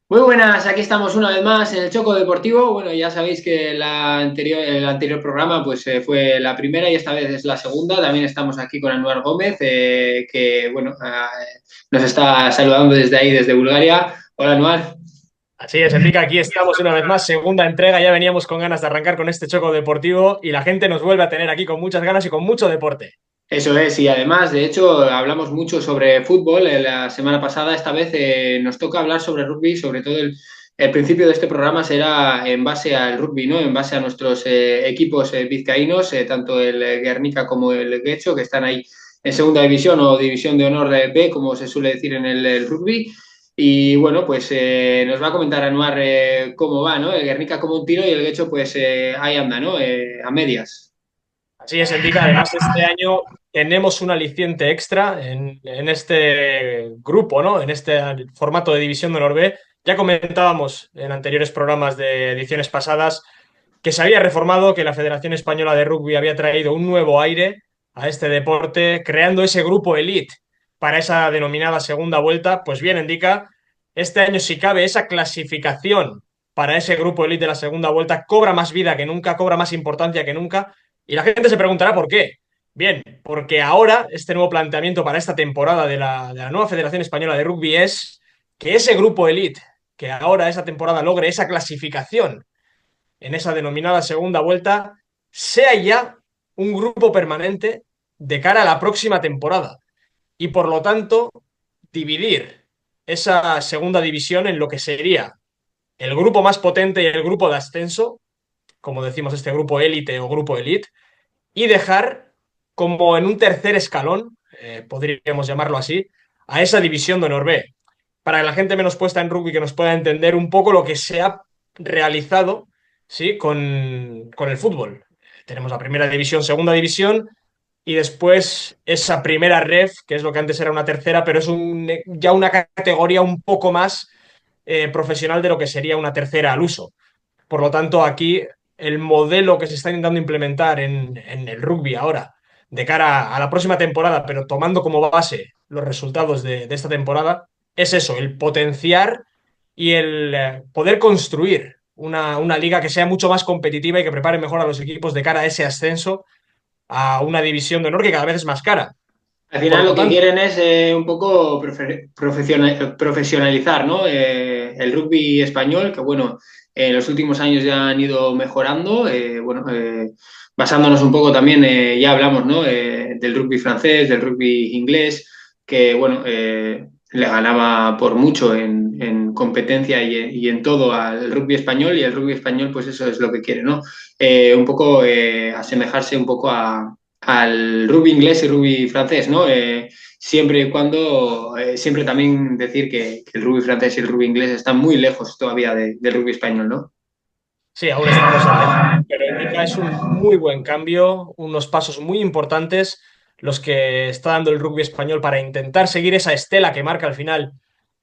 Muy buenas, aquí estamos una vez más en el Choco Deportivo. Bueno, ya sabéis que el anterior programa fue la primera y esta vez es la segunda. También estamos aquí con Anuar Gómez, que bueno, nos está saludando desde ahí, desde Bulgaria. Hola, Anuar. Así es, Enrique, aquí estamos una vez más, segunda entrega, ya veníamos con ganas de arrancar con este choco deportivo y la gente nos vuelve a tener aquí con muchas ganas y con mucho deporte. Eso es, y además, de hecho, hablamos mucho sobre fútbol la semana pasada. Esta vez nos toca hablar sobre rugby, sobre todo el principio de este programa será en base al rugby, ¿no? En base a nuestros equipos vizcaínos, tanto el Guernica como el Guecho, que están ahí en segunda división o división de honor B, como se suele decir en el rugby. Y bueno, pues nos va a comentar Anuar cómo va, ¿no? El Guernica como un tiro y el Guecho, pues ahí anda, ¿no? A medias. Así es, Enrique, además este año tenemos un aliciente extra en este grupo, ¿no? En este formato de División de Honor B. Ya comentábamos en anteriores programas de ediciones pasadas que se había reformado, que la Federación Española de Rugby había traído un nuevo aire a este deporte, creando ese grupo elite para esa denominada segunda vuelta. Pues bien, indica, este año si cabe esa clasificación para ese grupo elite de la segunda vuelta cobra más vida que nunca, cobra más importancia que nunca, y la gente se preguntará por qué. Bien, porque ahora este nuevo planteamiento para esta temporada de la nueva Federación Española de Rugby es que ese grupo elite, que ahora esa temporada logre esa clasificación en esa denominada segunda vuelta, sea ya un grupo permanente de cara a la próxima temporada. Y por lo tanto, dividir esa segunda división en lo que sería el grupo más potente y el grupo de ascenso, como decimos este grupo élite o grupo elite, y dejar como en un tercer escalón, podríamos llamarlo así, a esa división de honor B. Para que la gente menos puesta en rugby que nos pueda entender un poco lo que se ha realizado, ¿sí? Con el fútbol. Tenemos la primera división, segunda división y después esa primera ref, que es lo que antes era una tercera, pero es ya una categoría un poco más profesional de lo que sería una tercera al uso. Por lo tanto, aquí el modelo que se está intentando implementar en el rugby ahora, de cara a la próxima temporada, pero tomando como base los resultados de esta temporada, es eso, el potenciar y el poder construir una liga que sea mucho más competitiva y que prepare mejor a los equipos de cara a ese ascenso a una división de honor que cada vez es más cara. Al Por final lo lo que tanto, quieren es un poco profesionalizar, ¿no? El rugby español, que bueno, en los últimos años ya han ido mejorando, basándonos un poco también, ya hablamos, ¿no? Del rugby francés, del rugby inglés, que bueno, le ganaba por mucho en competencia y en todo al rugby español, y el rugby español, pues eso es lo que quiere, ¿no? Un poco asemejarse un poco al rugby inglés y rugby francés, ¿no? Siempre y cuando, siempre también decir que el rugby francés y el rugby inglés están muy lejos todavía del rugby español, ¿no? sí, aún estamos ahí, pero indica es un muy buen cambio, unos pasos muy importantes los que está dando el rugby español para intentar seguir esa estela que marca al final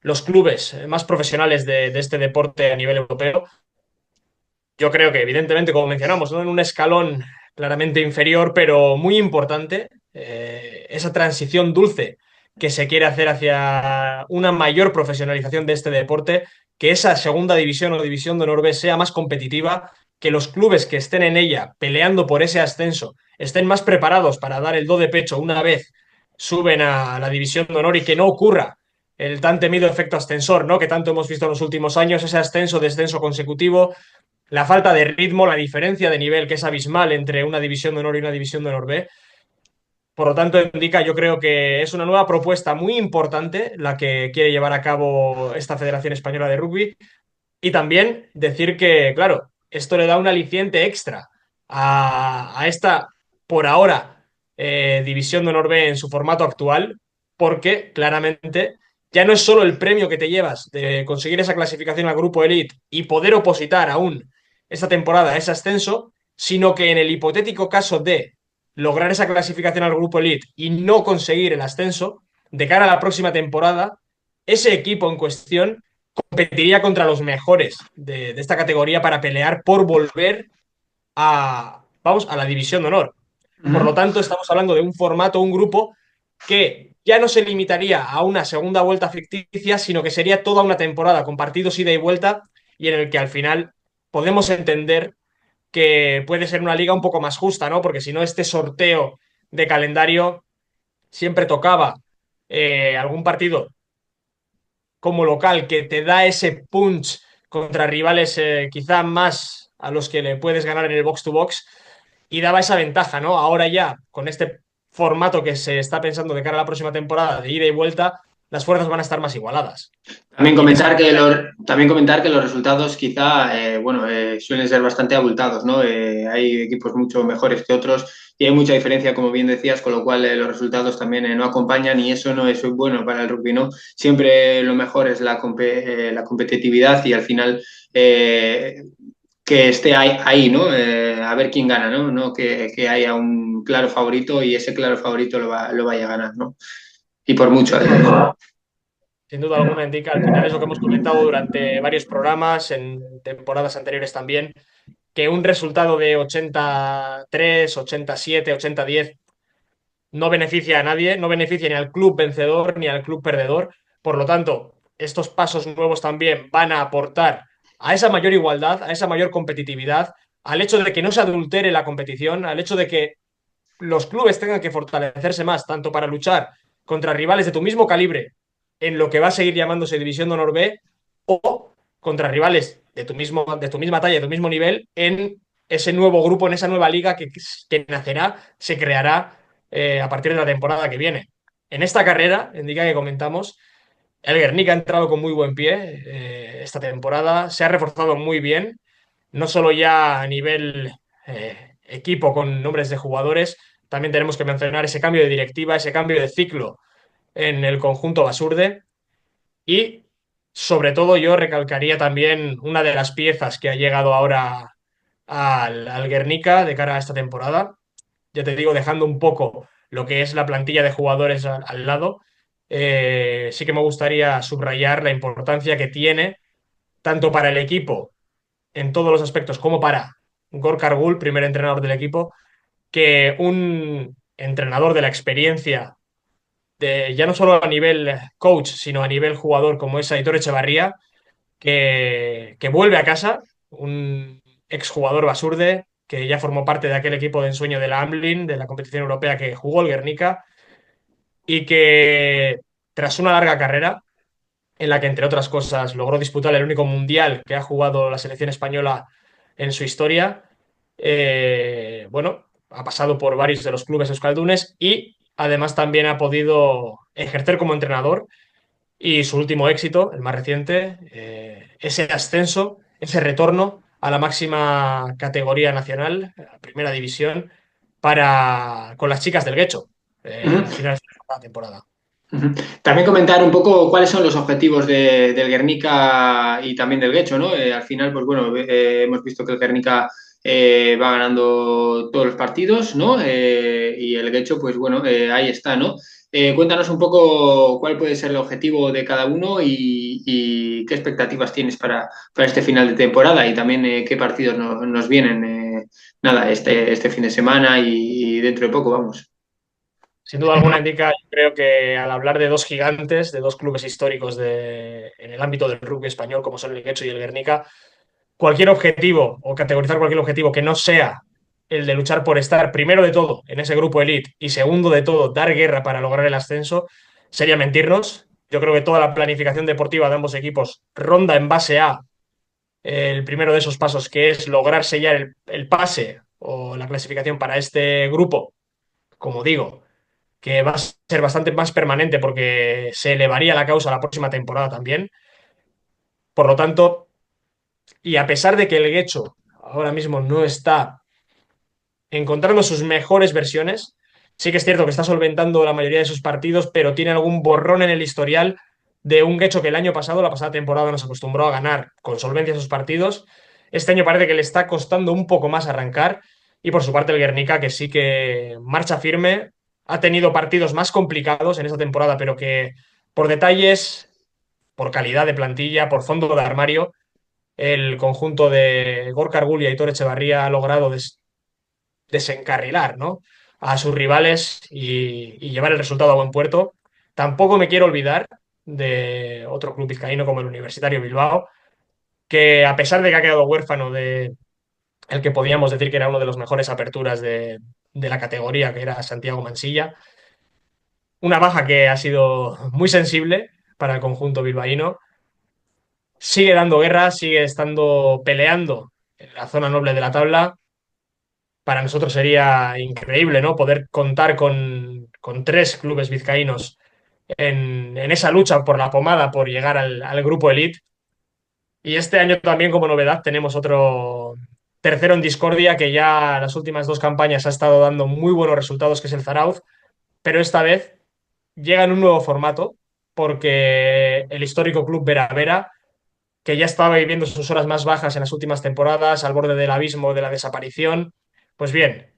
los clubes más profesionales de este deporte a nivel europeo. Yo creo que, evidentemente, como mencionamos, ¿no? En un escalón claramente inferior, pero muy importante, esa transición dulce que se quiere hacer hacia una mayor profesionalización de este deporte, que esa segunda división o división de honor B sea más competitiva, que los clubes que estén en ella peleando por ese ascenso estén más preparados para dar el do de pecho una vez suben a la división de honor y que no ocurra el tan temido efecto ascensor, ¿no? Que tanto hemos visto en los últimos años, ese ascenso, descenso consecutivo, la falta de ritmo, la diferencia de nivel que es abismal entre una división de honor y una división de honor B. Por lo tanto, indica, yo creo que es una nueva propuesta muy importante la que quiere llevar a cabo esta Federación Española de Rugby. Y también decir que, claro, esto le da un aliciente extra a esta, por ahora, división de honor B en su formato actual, porque claramente ya no es solo el premio que te llevas de conseguir esa clasificación al grupo Elite y poder opositar aún esta temporada a ese ascenso, sino que en el hipotético caso de lograr esa clasificación al grupo Elite y no conseguir el ascenso, de cara a la próxima temporada, ese equipo en cuestión competiría contra los mejores de esta categoría para pelear por volver vamos, a la división de honor. Por lo Ujú. tanto, estamos hablando de un formato, un grupo que ya no se limitaría a una segunda vuelta ficticia, sino que sería toda una temporada con partidos ida y vuelta y en el que al final podemos entender que puede ser una liga un poco más justa, ¿no? Porque si no, este sorteo de calendario siempre tocaba algún partido como local que te da ese punch contra rivales quizá más a los que le puedes ganar en el box to box y daba esa ventaja, ¿no? Ahora ya, con este formato que se está pensando de cara a la próxima temporada de ida y vuelta, las fuerzas van a estar más igualadas. Y de esa manera, También comentar que los resultados quizá bueno, suelen ser bastante abultados, ¿no? Hay equipos mucho mejores que otros y hay mucha diferencia, como bien decías, con lo cual los resultados también no acompañan y eso no es bueno para el rugby, ¿no? Siempre lo mejor es la competitividad y al final que esté ahí, ¿no? A ver quién gana, ¿no? No que haya un claro favorito y ese claro favorito lo vaya a ganar, ¿no? Y por mucho. sin duda alguna, indica al final es lo que hemos comentado durante varios programas, en temporadas anteriores también, que un resultado de 83, 87, 80-10 no beneficia a nadie, no beneficia ni al club vencedor ni al club perdedor. Por lo tanto, estos pasos nuevos también van a aportar a esa mayor igualdad, a esa mayor competitividad, al hecho de que no se adultere la competición, al hecho de que los clubes tengan que fortalecerse más, tanto para luchar contra rivales de tu mismo calibre en lo que va a seguir llamándose División de Honor B, o contra rivales de tu misma talla, de tu mismo nivel, en ese nuevo grupo, en esa nueva liga que nacerá, se creará a partir de la temporada que viene. En esta carrera, en Liga que comentamos, el Guernica ha entrado con muy buen pie esta temporada, se ha reforzado muy bien, no solo ya a nivel equipo con nombres de jugadores, también tenemos que mencionar ese cambio de directiva, ese cambio de ciclo en el conjunto Basurde y sobre todo yo recalcaría también una de las piezas que ha llegado ahora al Guernica de cara a esta temporada, ya te digo, dejando un poco lo que es la plantilla de jugadores al lado, sí que me gustaría subrayar la importancia que tiene tanto para el equipo en todos los aspectos como para Gorka Argul, primer entrenador del equipo, que un entrenador de la experiencia, ya no solo a nivel coach, sino a nivel jugador como es Aitor Echevarría, que vuelve a casa, un exjugador basurde que ya formó parte de aquel equipo de ensueño de la Amlin, de la competición europea que jugó el Guernica, y que tras una larga carrera, en la que entre otras cosas logró disputar el único mundial que ha jugado la selección española en su historia, bueno, ha pasado por varios de los clubes euskaldunes y además también ha podido ejercer como entrenador y su último éxito, el más reciente, ese ascenso, ese retorno a la máxima categoría nacional, a primera división, con las chicas del Guecho, Uh-huh. a finales de la temporada. Ujú. También comentar un poco cuáles son los objetivos del Guernica y también del Guecho, ¿no? Al final, pues bueno, hemos visto que el Guernica va ganando todos los partidos, ¿no? Y el Guecho, pues bueno, ahí está, ¿no? Cuéntanos un poco cuál puede ser el objetivo de cada uno y qué expectativas tienes para este final de temporada y también qué partidos nos vienen, nada, este fin de semana y dentro de poco, vamos. Sin duda alguna indica, yo creo que al hablar de dos gigantes, de dos clubes históricos en el ámbito del rugby español, como son el Guecho y el Guernica, cualquier objetivo o categorizar cualquier objetivo que no sea el de luchar por estar primero de todo en ese grupo elite y segundo de todo dar guerra para lograr el ascenso, sería mentirnos. Yo creo que toda la planificación deportiva de ambos equipos ronda en base a el primero de esos pasos, que es lograr sellar el pase o la clasificación para este grupo, como digo, que va a ser bastante más permanente porque se elevaría la causa la próxima temporada también. Por lo tanto, y a pesar de que el Guecho ahora mismo no está encontrando sus mejores versiones, sí que es cierto que está solventando la mayoría de sus partidos, pero tiene algún borrón en el historial de un Guecho que el año pasado, la pasada temporada, nos acostumbró a ganar con solvencia sus partidos. Este año parece que le está costando un poco más arrancar. Y por su parte el Guernica, que sí que marcha firme, ha tenido partidos más complicados en esta temporada, pero que por detalles, por calidad de plantilla, por fondo de armario, el conjunto de Gorka Argul y Aitor Echevarría ha logrado desencarrilar, ¿no?, a sus rivales y llevar el resultado a buen puerto. Tampoco me quiero olvidar de otro club vizcaíno como el Universitario Bilbao, que a pesar de que ha quedado huérfano de el que podíamos decir que era uno de los mejores aperturas de la categoría, que era Santiago Mansilla, una baja que ha sido muy sensible para el conjunto bilbaíno, sigue dando guerra, sigue estando peleando en la zona noble de la tabla. Para nosotros sería increíble, ¿no? Poder contar con tres clubes vizcaínos en esa lucha por la pomada, por llegar al grupo elite. Y este año también como novedad tenemos otro tercero en discordia que ya las últimas dos campañas ha estado dando muy buenos resultados, que es el Zarauz, pero esta vez llega en un nuevo formato porque el histórico club Vera Vera, que ya estaba viviendo sus horas más bajas en las últimas temporadas, al borde del abismo de la desaparición, pues bien,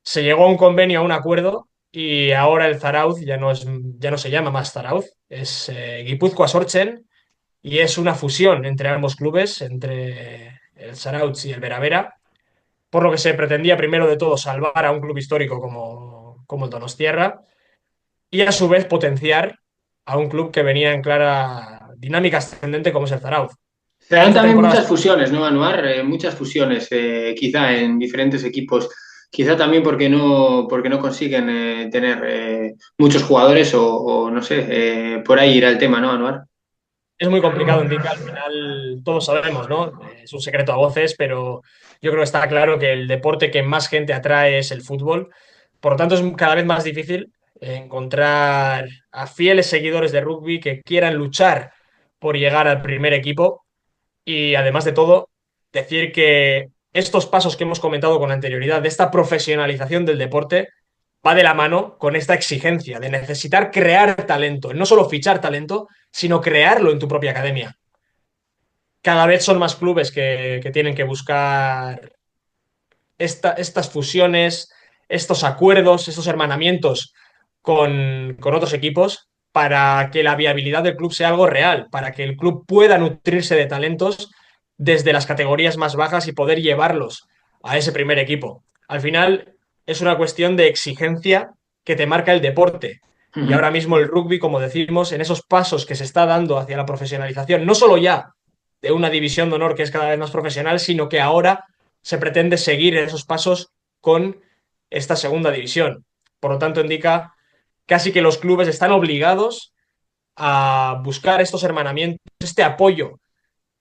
se llegó a un convenio, a un acuerdo, y ahora el Zarauz ya no se llama más Zarauz, es Guipúzcoa Sortzen, y es una fusión entre ambos clubes, entre el Zarauz y el Veravera, por lo que se pretendía primero de todo salvar a un club histórico como el Donostiarra y a su vez potenciar a un club que venía en clara dinámica ascendente como es el Zarauz. Se dan Esta también temporada muchas fusiones, ¿no, Anuar? Muchas fusiones, quizá en diferentes equipos. Quizá también porque no consiguen tener muchos jugadores o no sé, por ahí irá el tema, ¿no, Anuar? es muy complicado, indica, al final todos sabemos, ¿no? Es un secreto a voces, pero yo creo que está claro que el deporte que más gente atrae es el fútbol. Por lo tanto, es cada vez más difícil encontrar a fieles seguidores de rugby que quieran luchar por llegar al primer equipo y, además de todo, decir que estos pasos que hemos comentado con anterioridad, de esta profesionalización del deporte, va de la mano con esta exigencia de necesitar crear talento, no solo fichar talento, sino crearlo en tu propia academia. Cada vez son más clubes que tienen que buscar estas fusiones, estos acuerdos, estos hermanamientos con otros equipos para que la viabilidad del club sea algo real, para que el club pueda nutrirse de talentos desde las categorías más bajas y poder llevarlos a ese primer equipo. Al final es una cuestión de exigencia que te marca el deporte. Y Ujú. ahora mismo el rugby, como decimos, en esos pasos que se está dando hacia la profesionalización, no solo ya de una división de honor que es cada vez más profesional, sino que ahora se pretende seguir esos pasos con esta segunda división. Por lo tanto, indica casi que los clubes están obligados a buscar estos hermanamientos, este apoyo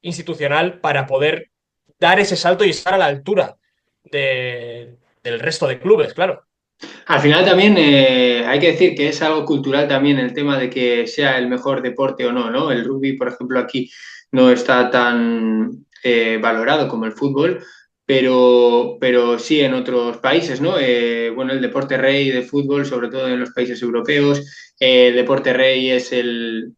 institucional para poder dar ese salto y estar a la altura del resto de clubes, claro. Al final también hay que decir que es algo cultural también el tema de que sea el mejor deporte o no, ¿no? El rugby, por ejemplo, aquí no está tan valorado como el fútbol, pero sí en otros países, ¿no? Bueno, el deporte rey de fútbol, sobre todo en los países europeos, el deporte rey es el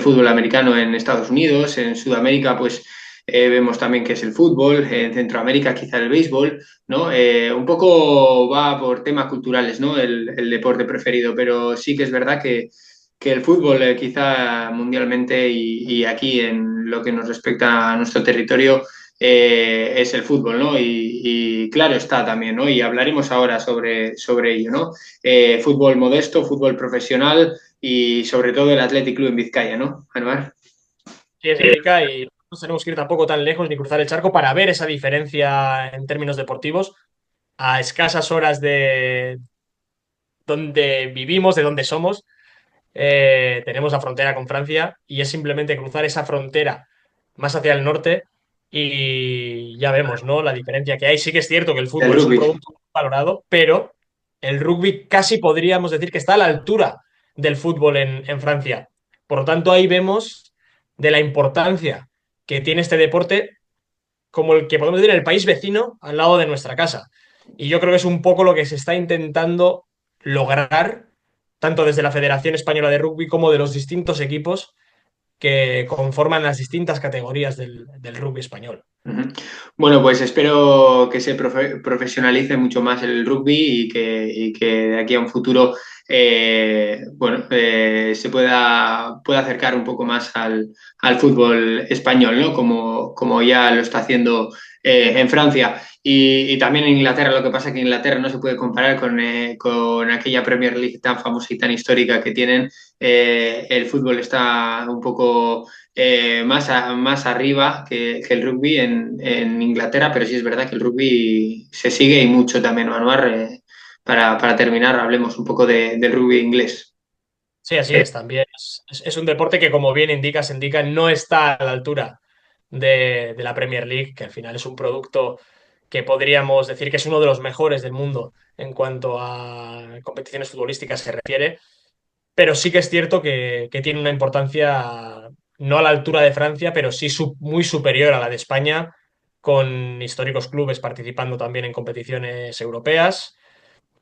fútbol americano en Estados Unidos, en Sudamérica, pues vemos también que es el fútbol, en Centroamérica quizá el béisbol. ¿No? Un poco va por temas culturales, ¿no? El deporte preferido, pero sí que es verdad que el fútbol quizá mundialmente y aquí en lo que nos respecta a nuestro territorio es el fútbol, ¿no? Y claro está también, ¿no? Y hablaremos ahora sobre ello, ¿no? Fútbol modesto, fútbol profesional y sobre todo el Athletic Club en Vizcaya, ¿no? Anuar. Sí, es indica y no tenemos que ir tampoco tan lejos ni cruzar el charco para ver esa diferencia en términos deportivos a escasas horas de donde vivimos, de donde somos. Tenemos la frontera con Francia y es simplemente cruzar esa frontera más hacia el norte y ya vemos, ¿no? La diferencia que hay. Sí que es cierto que el El fútbol es un rugby. producto muy valorado, pero el rugby casi podríamos decir que está a la altura del fútbol en Francia. Por lo tanto, ahí vemos de la importancia que tiene este deporte como el que podemos decir el país vecino al lado de nuestra casa. Y yo creo que es un poco lo que se está intentando lograr, tanto desde la Federación Española de Rugby como de los distintos equipos que conforman las distintas categorías del rugby español. Ujú. Bueno, pues espero que se profesionalice mucho más el rugby y que de aquí a un futuro bueno, se pueda acercar un poco más al fútbol español, ¿no? Como ya lo está haciendo en Francia. Y también en Inglaterra, lo que pasa es que Inglaterra no se puede comparar con aquella Premier League tan famosa y tan histórica que tienen. El fútbol está un poco más arriba que el rugby en Inglaterra, pero sí es verdad que el rugby se sigue y mucho también, Manuar. Para terminar, hablemos un poco del rugby inglés. Sí, así es, también. Es un deporte que, como bien indicas, indica, no está a la altura de la Premier League, que al final es un producto que podríamos decir que es uno de los mejores del mundo en cuanto a competiciones futbolísticas se refiere, pero sí que es cierto que tiene una importancia no a la altura de Francia, pero sí muy superior a la de España, con históricos clubes participando también en competiciones europeas.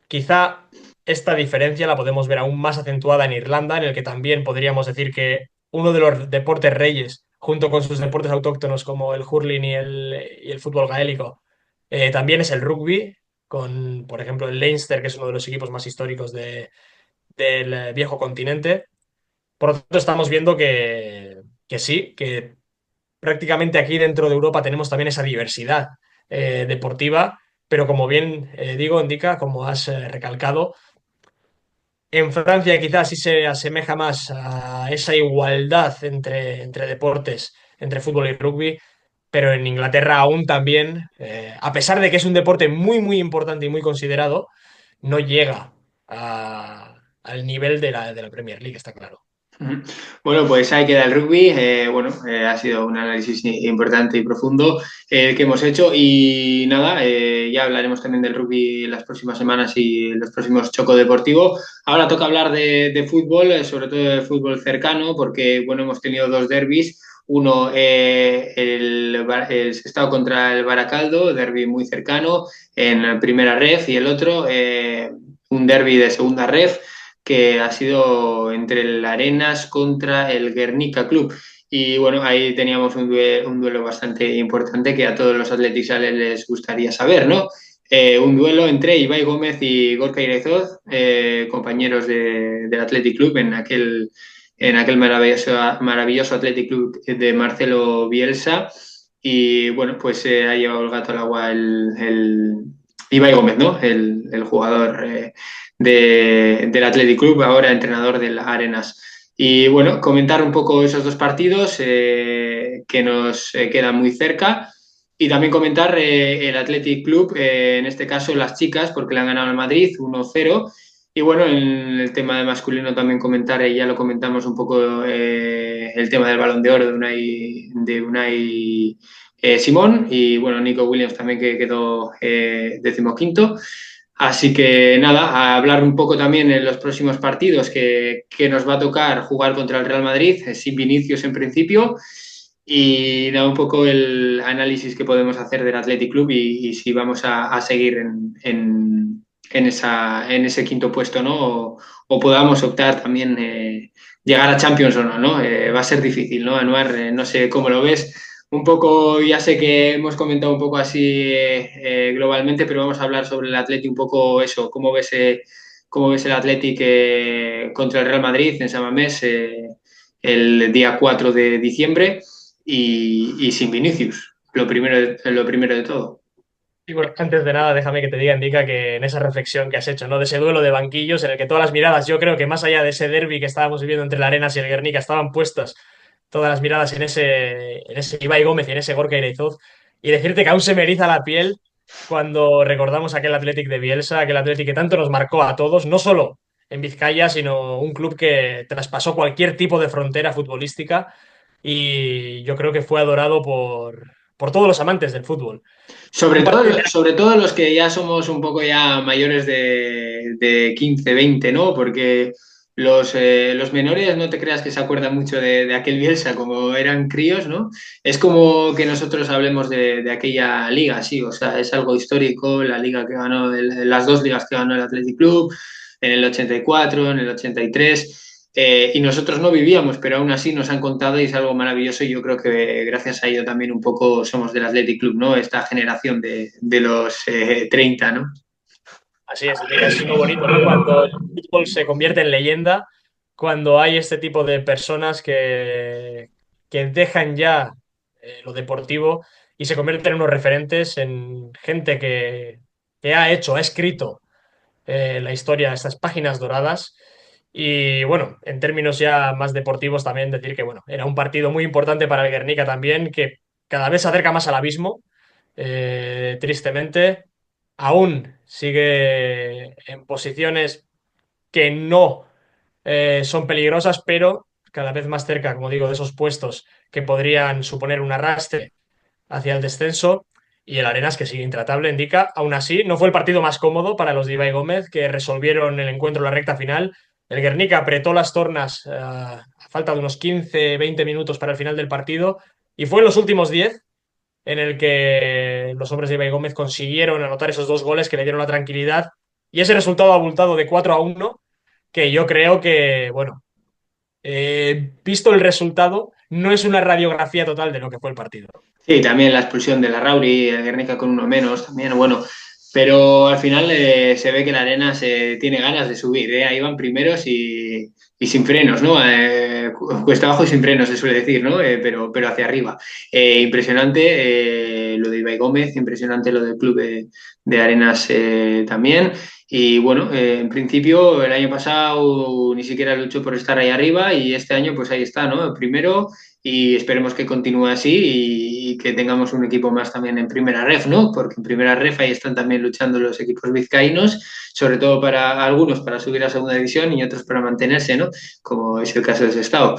Quizá esta diferencia la podemos ver aún más acentuada en Irlanda, en el que también podríamos decir que uno de los deportes reyes, junto con sus deportes autóctonos como el hurling y el fútbol gaélico, también es el rugby, con, por ejemplo, el Leinster, que es uno de los equipos más históricos del viejo continente. Por lo tanto, estamos viendo que sí, que prácticamente aquí dentro de Europa tenemos también esa diversidad deportiva, pero como bien digo, indica, como has recalcado, en Francia quizás sí se asemeja más a esa igualdad entre deportes, entre fútbol y rugby, pero en Inglaterra aún también, a pesar de que es un deporte muy, muy importante y muy considerado, no llega al nivel de la Premier League, está claro. Ujú. Bueno, pues ahí queda el rugby. Bueno, ha sido un análisis importante y profundo que hemos hecho. Y nada, ya hablaremos también del rugby en las próximas semanas y los próximos Choco Deportivo. Ahora toca hablar de fútbol, sobre todo de fútbol cercano, porque bueno, hemos tenido dos derbis. Uno, el Sestao contra el Baracaldo, derbi muy cercano en primera ref, y el otro, un derbi de segunda ref que ha sido entre el Arenas contra el Guernica Club. Y bueno, ahí teníamos un duelo bastante importante que a todos los atletistas les gustaría saber, ¿no? Un duelo entre Ibai Gómez y Gorka Iraizoz, compañeros del Athletic Club en aquel maravilloso Athletic Club de Marcelo Bielsa. Y bueno, pues ha llevado el gato al agua el Ibai Gómez, ¿no? El jugador del Athletic Club, ahora entrenador del Arenas. Y bueno, comentar un poco esos dos partidos que nos quedan muy cerca. Y también comentar el Athletic Club, en este caso las chicas, porque le han ganado al Madrid 1-0. Y bueno, en el tema de masculino también comentar, ya lo comentamos un poco, el tema del Balón de Oro de Unai Simón, y bueno, Nico Williams también, que quedó 15º. Así que nada, a hablar un poco también en los próximos partidos que nos va a tocar jugar contra el Real Madrid, sin Vinicius en principio, y nada, un poco el análisis que podemos hacer del Athletic Club y si vamos a seguir en ese quinto puesto, ¿no? O podamos optar también, llegar a Champions o no, ¿no? Va a ser difícil, ¿no, Anuar? No sé cómo lo ves. Un poco, ya sé que hemos comentado un poco así globalmente, pero vamos a hablar sobre el Athletic un poco eso. ¿Cómo ves el Athletic contra el Real Madrid en San Mamés el día 4 de diciembre y sin Vinicius? Lo primero de todo. Y bueno, antes de nada, déjame que te diga, Indica, que en esa reflexión que has hecho, ¿no? De ese duelo de banquillos en el que todas las miradas, yo creo que más allá de ese derbi que estábamos viviendo entre el Arenas y el Guernica, estaban puestas todas las miradas en ese Ibai Gómez y en ese Gorka Iraizoz. Y decirte que aún se me eriza la piel cuando recordamos aquel Athletic de Bielsa, aquel Athletic que tanto nos marcó a todos, no solo en Vizcaya, sino un club que traspasó cualquier tipo de frontera futbolística y yo creo que fue adorado por todos los amantes del fútbol. Sobre Un todo, partido. sobre todo los que ya somos un poco ya mayores de 15, 20, ¿no? Porque los menores no te creas que se acuerdan mucho de aquel Bielsa, como eran críos, ¿no? Es como que nosotros hablemos de aquella liga, sí, o sea, es algo histórico, la liga que ganó, las dos ligas que ganó el Athletic Club, en el 84, en el 83. Y nosotros no vivíamos, pero aún así nos han contado y es algo maravilloso. Y yo creo que gracias a ello también un poco somos del Athletic Club, ¿no? Esta generación de los 30, ¿no? Así es lo bonito, ¿no? Cuando el fútbol se convierte en leyenda, cuando hay este tipo de personas que dejan ya lo deportivo y se convierten en unos referentes, en gente que ha escrito la historia, estas páginas doradas. Y bueno, en términos ya más deportivos también decir que bueno, era un partido muy importante para el Guernica también, que cada vez se acerca más al abismo, tristemente. Aún sigue en posiciones que no son peligrosas, pero cada vez más cerca, como digo, de esos puestos que podrían suponer un arrastre hacia el descenso. Y el Arenas, que sigue intratable, indica. Aún así, no fue el partido más cómodo para los de Ibai Gómez, que resolvieron el encuentro en la recta final. El Guernica apretó las tornas a falta de unos 15-20 minutos para el final del partido. Y fue en los últimos 10 en el que los hombres de Ibai Gómez consiguieron anotar esos dos goles que le dieron la tranquilidad. Y ese resultado abultado de 4-1, que yo creo que, bueno, visto el resultado, no es una radiografía total de lo que fue el partido. Sí, también la expulsión de la Rauri, el Guernica con uno menos, también, bueno, pero al final se ve que la Arena se tiene ganas de subir, ¿eh? Ahí van primeros y sin frenos, ¿no? Cuesta abajo y sin frenos, se suele decir, ¿no? Pero hacia arriba. Impresionante lo de Ibai Gómez, impresionante lo del club de Arenas también. Y bueno, en principio el año pasado ni siquiera luchó por estar ahí arriba y este año pues ahí está, ¿no? Primero y esperemos que continúe así y que tengamos un equipo más también en primera ref, ¿no? Porque en primera ref ahí están también luchando los equipos vizcaínos, sobre todo para algunos para subir a segunda división y otros para mantenerse, ¿no? Como es el caso de Sestao.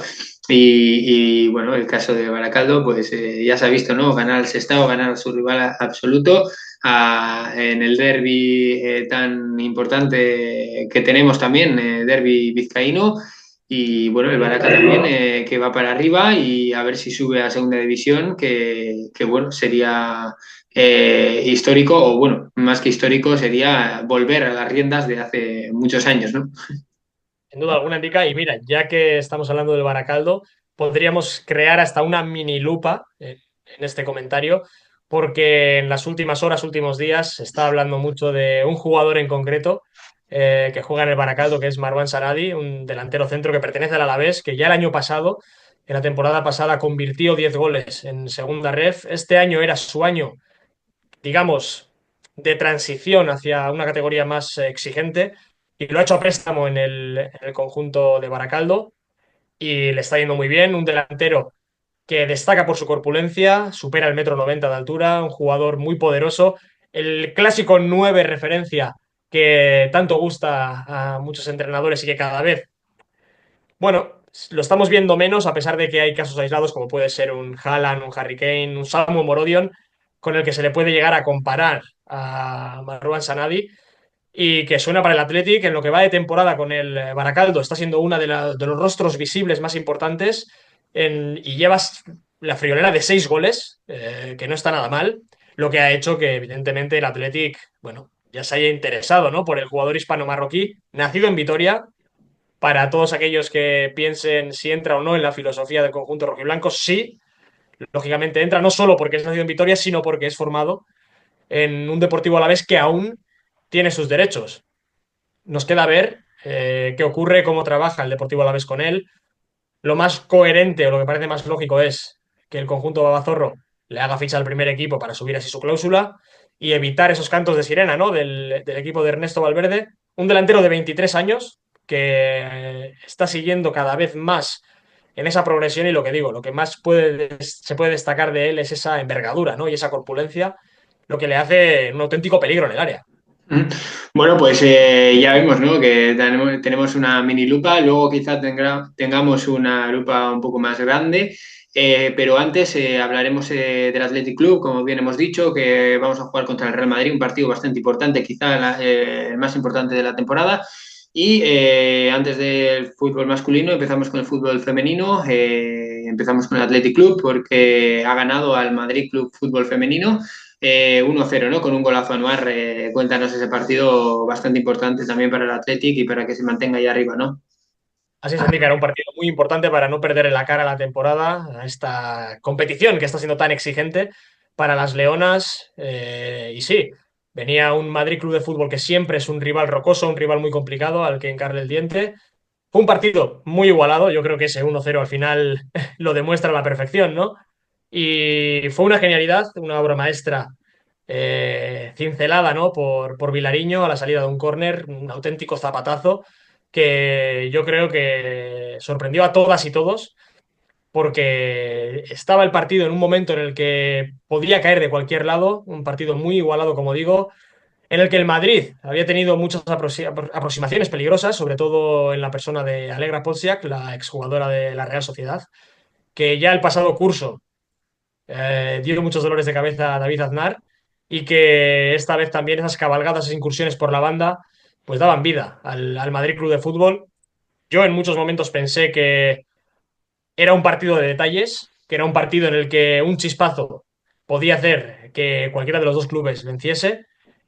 Bueno, el caso de Baracaldo, pues ya se ha visto, ¿no? Ganar al Sestao, ganar a su rival absoluto. En el derby tan importante que tenemos también, derby vizcaíno, y bueno, el Baraka también, que va para arriba y a ver si sube a segunda división, que bueno, sería histórico, o bueno, más que histórico, sería volver a las riendas de hace muchos años, ¿no? Sin duda alguna indica, y mira, ya que estamos hablando del Baracaldo, podríamos crear hasta una mini lupa en este comentario, porque en las últimas horas, últimos días, se está hablando mucho de un jugador en concreto que juega en el Baracaldo, que es Marwan Saradi, un delantero centro que pertenece al Alavés, que ya el año pasado, en la temporada pasada, convirtió 10 goles en segunda ref. Este año era su año, digamos, de transición hacia una categoría más exigente y lo ha hecho a préstamo en el conjunto de Baracaldo y le está yendo muy bien. Un delantero que destaca por su corpulencia, supera el 1,90 m de altura, un jugador muy poderoso, el clásico 9 referencia que tanto gusta a muchos entrenadores y que cada vez, bueno, lo estamos viendo menos a pesar de que hay casos aislados como puede ser un Haaland, un Harry Kane, un Samu Morodion, con el que se le puede llegar a comparar a Marwan Sanadi y que suena para el Athletic en lo que va de temporada con el Baracaldo. Está siendo una de los rostros visibles más importantes y llevas la friolera de 6 goles, que no está nada mal, lo que ha hecho que evidentemente el Athletic, bueno, ya se haya interesado, ¿no? Por el jugador hispano-marroquí, nacido en Vitoria, para todos aquellos que piensen si entra o no en la filosofía del conjunto rojiblanco, sí, lógicamente entra no solo porque es nacido en Vitoria, sino porque es formado en un Deportivo Alavés que aún tiene sus derechos. Nos queda ver qué ocurre, cómo trabaja el Deportivo Alavés con él. Lo más coherente o lo que parece más lógico es que el conjunto Babazorro le haga ficha al primer equipo para subir así su cláusula y evitar esos cantos de sirena, ¿no? Del equipo de Ernesto Valverde, un delantero de 23 años que está siguiendo cada vez más en esa progresión y lo que digo, lo que más se puede destacar de él es esa envergadura, ¿no? Y esa corpulencia, lo que le hace un auténtico peligro en el área. Mm. Bueno, pues ya vemos, ¿no? Que tenemos una mini lupa, luego quizá tengamos una lupa un poco más grande, pero antes hablaremos del Athletic Club, como bien hemos dicho, que vamos a jugar contra el Real Madrid, un partido bastante importante, quizá el más importante de la temporada. Y antes del fútbol masculino empezamos con el fútbol femenino, empezamos con el Athletic Club porque ha ganado al Madrid Club Fútbol Femenino 1-0, ¿no? Con un golazo a Anuar. Cuéntanos ese partido bastante importante también para el Athletic y para que se mantenga ahí arriba, ¿no? Así se indica, era un partido muy importante para no perder la cara a la temporada, a esta competición que está siendo tan exigente para las Leonas. Y sí, venía un Madrid Club de Fútbol que siempre es un rival rocoso, un rival muy complicado al que hincarle el diente. Fue un partido muy igualado, yo creo que ese 1-0 al final lo demuestra a la perfección, ¿no? Y fue una genialidad, una obra maestra cincelada, ¿no? por Vilariño a la salida de un córner, un auténtico zapatazo que yo creo que sorprendió a todas y todos porque estaba el partido en un momento en el que podía caer de cualquier lado, un partido muy igualado, como digo, en el que el Madrid había tenido muchas aproximaciones peligrosas, sobre todo en la persona de Alegra Polsiak, la exjugadora de la Real Sociedad, que ya el pasado curso dio muchos dolores de cabeza a David Aznar y que esta vez también esas cabalgadas, esas incursiones por la banda, pues daban vida al Madrid Club de Fútbol. Yo en muchos momentos pensé que era un partido de detalles, que era un partido en el que un chispazo podía hacer que cualquiera de los dos clubes venciese.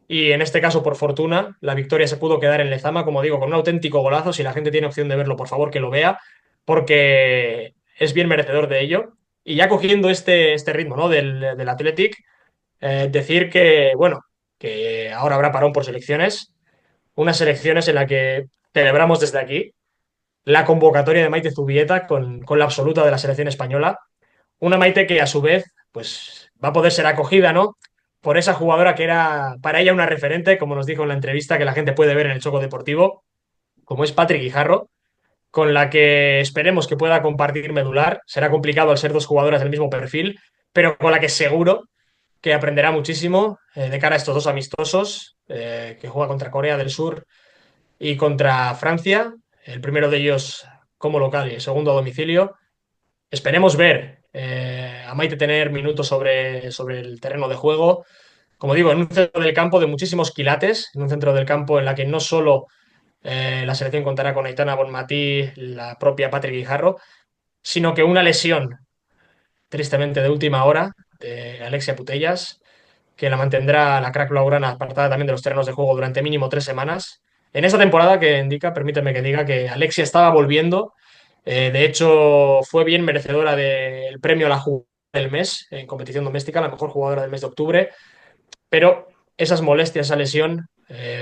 Y en este caso, por fortuna, la victoria se pudo quedar en Lezama, como digo, con un auténtico golazo. Si la gente tiene opción de verlo, por favor que lo vea, porque es bien merecedor de ello. Y ya cogiendo este ritmo, ¿no? del Athletic, decir que, bueno, que ahora habrá parón por selecciones, unas selecciones en las que celebramos desde aquí la convocatoria de Maite Zubieta con la absoluta de la selección española. Una Maite que a su vez pues, va a poder ser acogida, ¿no? Por esa jugadora que era para ella una referente, como nos dijo en la entrevista que la gente puede ver en el Choco Deportivo, como es Patrick Guijarro, con la que esperemos que pueda compartir medular. Será complicado al ser dos jugadoras del mismo perfil, pero con la que seguro que aprenderá muchísimo de cara a estos dos amistosos, que juega contra Corea del Sur y contra Francia, el primero de ellos como local y el segundo a domicilio. Esperemos ver a Maite tener minutos sobre el terreno de juego. Como digo, en un centro del campo de muchísimos quilates, en un centro del campo en la que no solo la selección contará con Aitana Bonmatí, la propia Patrick Guijarro, sino que una lesión, tristemente de última hora, de Alexia Putellas, que la mantendrá la crack blaugrana apartada también de los terrenos de juego durante mínimo 3 semanas. En esta temporada que indica, permíteme que diga que Alexia estaba volviendo. De hecho, fue bien merecedora del premio a la jugadora del mes en competición doméstica, la mejor jugadora del mes de octubre. Pero esas molestias, esa lesión,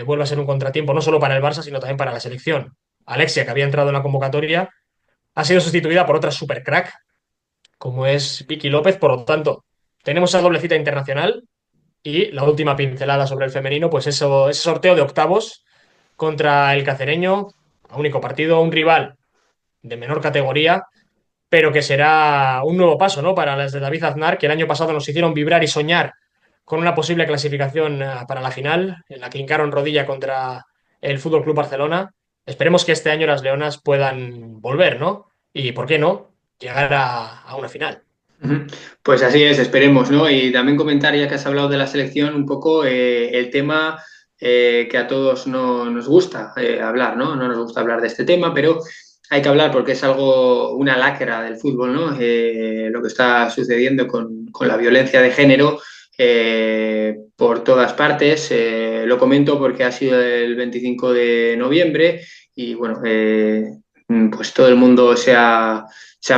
vuelve a ser un contratiempo no solo para el Barça, sino también para la selección. Alexia, que había entrado en la convocatoria, ha sido sustituida por otra super crack, como es Vicky López. Por lo tanto, tenemos esa doble cita internacional y la última pincelada sobre el femenino, pues eso, ese sorteo de octavos contra el Cacereño, único partido, un rival de menor categoría, pero que será un nuevo paso, ¿no? Para las de David Aznar, que el año pasado nos hicieron vibrar y soñar con una posible clasificación para la final, en la que hincaron rodilla contra el Fútbol Club Barcelona. Esperemos que este año las Leonas puedan volver, ¿no? Y, ¿por qué no? Llegar a una final. Ujú. Pues así es, esperemos, ¿no? Y también comentar, ya que has hablado de la selección, un poco el tema que a todos no nos gusta hablar, ¿no? No nos gusta hablar de este tema, pero hay que hablar porque es algo, una lacra del fútbol, ¿no? Lo que está sucediendo con la violencia de género por todas partes. Lo comento porque ha sido el 25 de noviembre y, bueno, pues todo el mundo se ha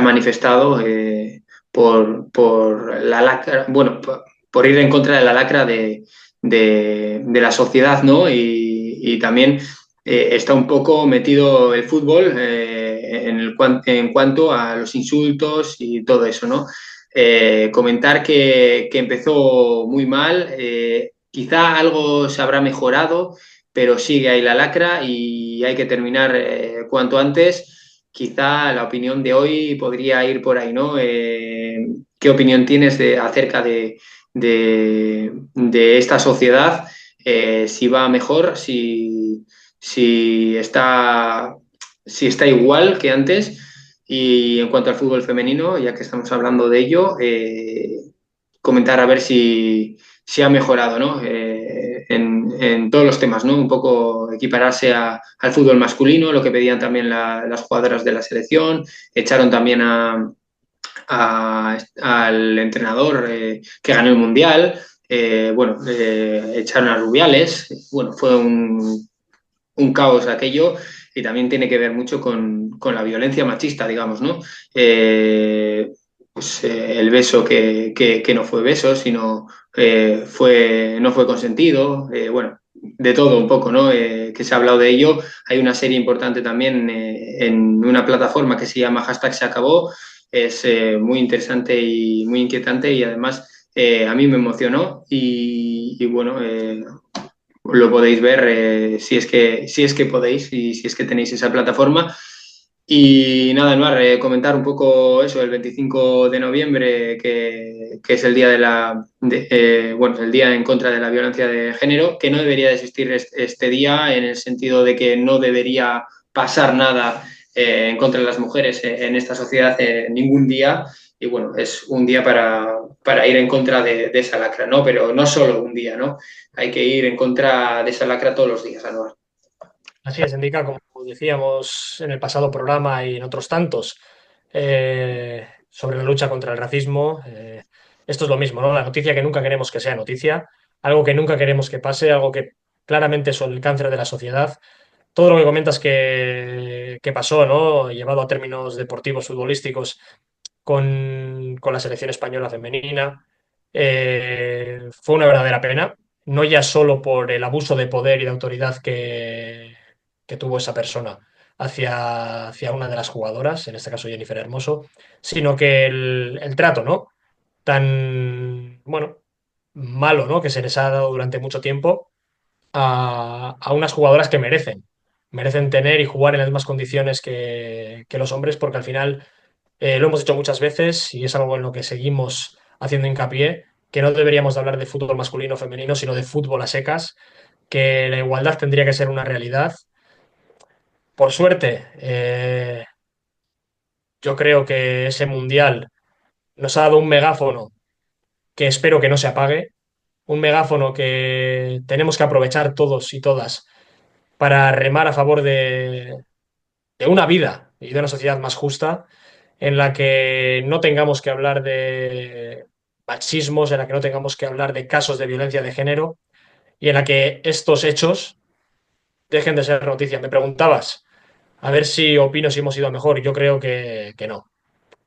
manifestado. Por la lacra, bueno, por ir en contra de la lacra de la sociedad, ¿no? Y también está un poco metido el fútbol en cuanto a los insultos y todo eso, ¿no? Comentar que empezó muy mal, quizá algo se habrá mejorado, pero sigue ahí la lacra y hay que terminar cuanto antes. Quizá la opinión de hoy podría ir por ahí, ¿no? ¿Qué opinión tienes acerca de esta sociedad? Si va mejor, si está, si está igual que antes. Y en cuanto al fútbol femenino, ya que estamos hablando de ello, comentar a ver si ha mejorado, ¿no? En todos los temas, ¿no? Un poco equipararse al fútbol masculino, lo que pedían también las jugadoras de la selección, echaron también al entrenador que ganó el Mundial, bueno, echaron a Rubiales, bueno, fue un caos aquello y también tiene que ver mucho con la violencia machista, digamos, ¿no? Pues, el beso que no fue beso, sino no fue consentido, bueno, de todo un poco, ¿no? Que se ha hablado de ello. Hay una serie importante también en una plataforma que se llama Hashtag Se Acabó, es muy interesante y muy inquietante y además a mí me emocionó y bueno, lo podéis ver si es que podéis y si es que tenéis esa plataforma. Y nada, Anuar, comentar un poco eso, el 25 de noviembre, que es el día bueno, el día en contra de la violencia de género, que no debería de existir este día en el sentido de que no debería pasar nada en contra de las mujeres en esta sociedad ningún día. Y bueno, es un día para ir en contra de esa lacra, ¿no? Pero no solo un día, ¿no? Hay que ir en contra de esa lacra todos los días, Anuar. Así es, indica, como decíamos en el pasado programa y en otros tantos, sobre la lucha contra el racismo. Esto es lo mismo, ¿no? La noticia que nunca queremos que sea noticia, algo que nunca queremos que pase, algo que claramente es el cáncer de la sociedad. Todo lo que comentas que pasó, ¿no? Llevado a términos deportivos, futbolísticos, con la selección española femenina, fue una verdadera pena, no ya solo por el abuso de poder y de autoridad que tuvo esa persona hacia una de las jugadoras, en este caso Jennifer Hermoso, sino que el trato, ¿no? Tan, bueno, malo, ¿no? Que se les ha dado durante mucho tiempo a unas jugadoras que merecen tener y jugar en las mismas condiciones que los hombres, porque al final lo hemos dicho muchas veces y es algo en lo que seguimos haciendo hincapié, que no deberíamos de hablar de fútbol masculino o femenino, sino de fútbol a secas, que la igualdad tendría que ser una realidad. Por suerte, yo creo que ese mundial nos ha dado un megáfono que espero que no se apague, un megáfono que tenemos que aprovechar todos y todas para remar a favor de una vida y de una sociedad más justa en la que no tengamos que hablar de machismos, en la que no tengamos que hablar de casos de violencia de género y en la que estos hechos dejen de ser noticia. Me preguntabas a ver si opino si hemos ido a mejor. Yo creo que no.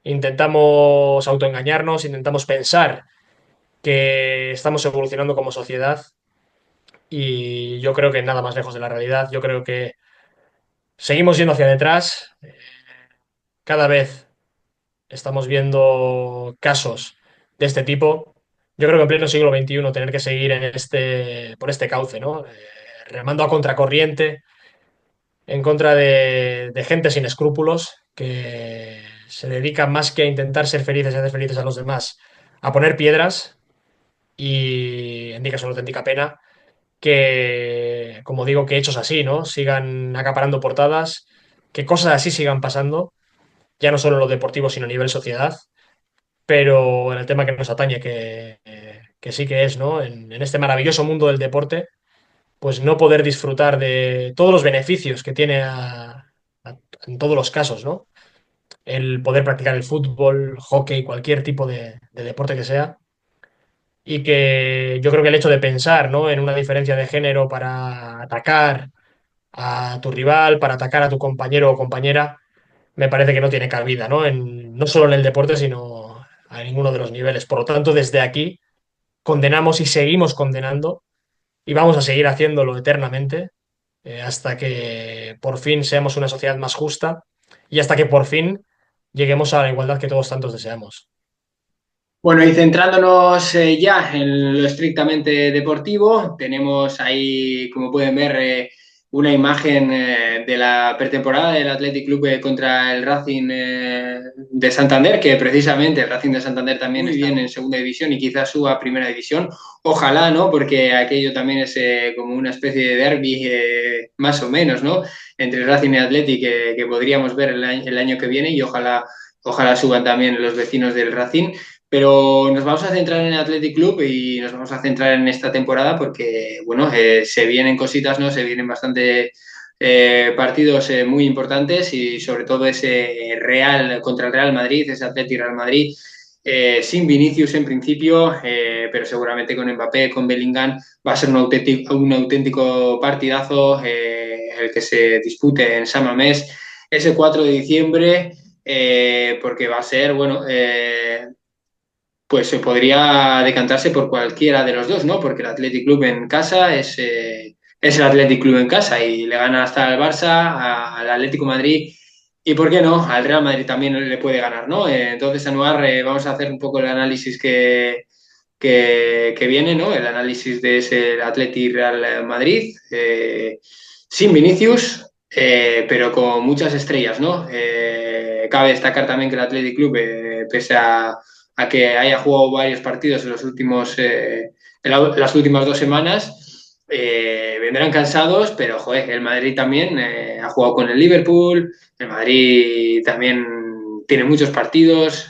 Intentamos autoengañarnos, intentamos pensar que estamos evolucionando como sociedad y yo creo que nada más lejos de la realidad. Yo creo que seguimos yendo hacia detrás. Cada vez estamos viendo casos de este tipo. Yo creo que en pleno siglo XXI tener que seguir por este cauce, ¿no? Remando a contracorriente, en contra de gente sin escrúpulos, que se dedica más que a intentar ser felices y hacer felices a los demás, a poner piedras y indica una auténtica pena que, como digo, que hechos así, ¿no? Sigan acaparando portadas, que cosas así sigan pasando, ya no solo en lo deportivo, sino a nivel sociedad. Pero en el tema que nos atañe, que sí que es, ¿no? En este maravilloso mundo del deporte, pues no poder disfrutar de todos los beneficios que tiene en todos los casos, ¿no? El poder practicar el fútbol, hockey, cualquier tipo de deporte que sea. Y que yo creo que el hecho de pensar, ¿no? En una diferencia de género para atacar a tu rival, para atacar a tu compañero o compañera, me parece que no tiene cabida, ¿no? No solo en el deporte, sino a ninguno de los niveles. Por lo tanto, desde aquí condenamos y seguimos condenando y vamos a seguir haciéndolo eternamente hasta que por fin seamos una sociedad más justa y hasta que por fin lleguemos a la igualdad que todos tantos deseamos. Bueno, y centrándonos ya en lo estrictamente deportivo, tenemos ahí, como pueden ver, una imagen de la pretemporada del Athletic Club contra el Racing de Santander, que precisamente el Racing de Santander también muy bien en segunda división y quizás suba a primera división. Ojalá, ¿no? Porque aquello también es como una especie de derbi, más o menos, ¿no? Entre Racing y Athletic que podríamos ver el año que viene y ojalá suban también los vecinos del Racing. Pero nos vamos a centrar en el Athletic Club y nos vamos a centrar en esta temporada porque, bueno, se vienen cositas, ¿no? Se vienen bastante partidos muy importantes y sobre todo ese Real contra el Real Madrid, ese Athletic Real Madrid, sin Vinicius en principio, pero seguramente con Mbappé, con Bellingham, va a ser un auténtico partidazo el que se dispute en San Mamés ese 4 de diciembre, porque va a ser, bueno, pues se podría decantarse por cualquiera de los dos, ¿no? Porque el Athletic Club en casa es el Athletic Club en casa y le gana hasta el Barça, al Atlético Madrid y por qué no, al Real Madrid también le puede ganar, ¿no? Entonces, Anuar, vamos a hacer un poco el análisis que viene, ¿no? El análisis de ese Atleti Real Madrid, sin Vinicius, pero con muchas estrellas, ¿no? Cabe destacar también que el Athletic Club, pese a que haya jugado varios partidos en las últimas 2 semanas, vendrán cansados, pero joder, el Madrid también ha jugado con el Liverpool, el Madrid también tiene muchos partidos.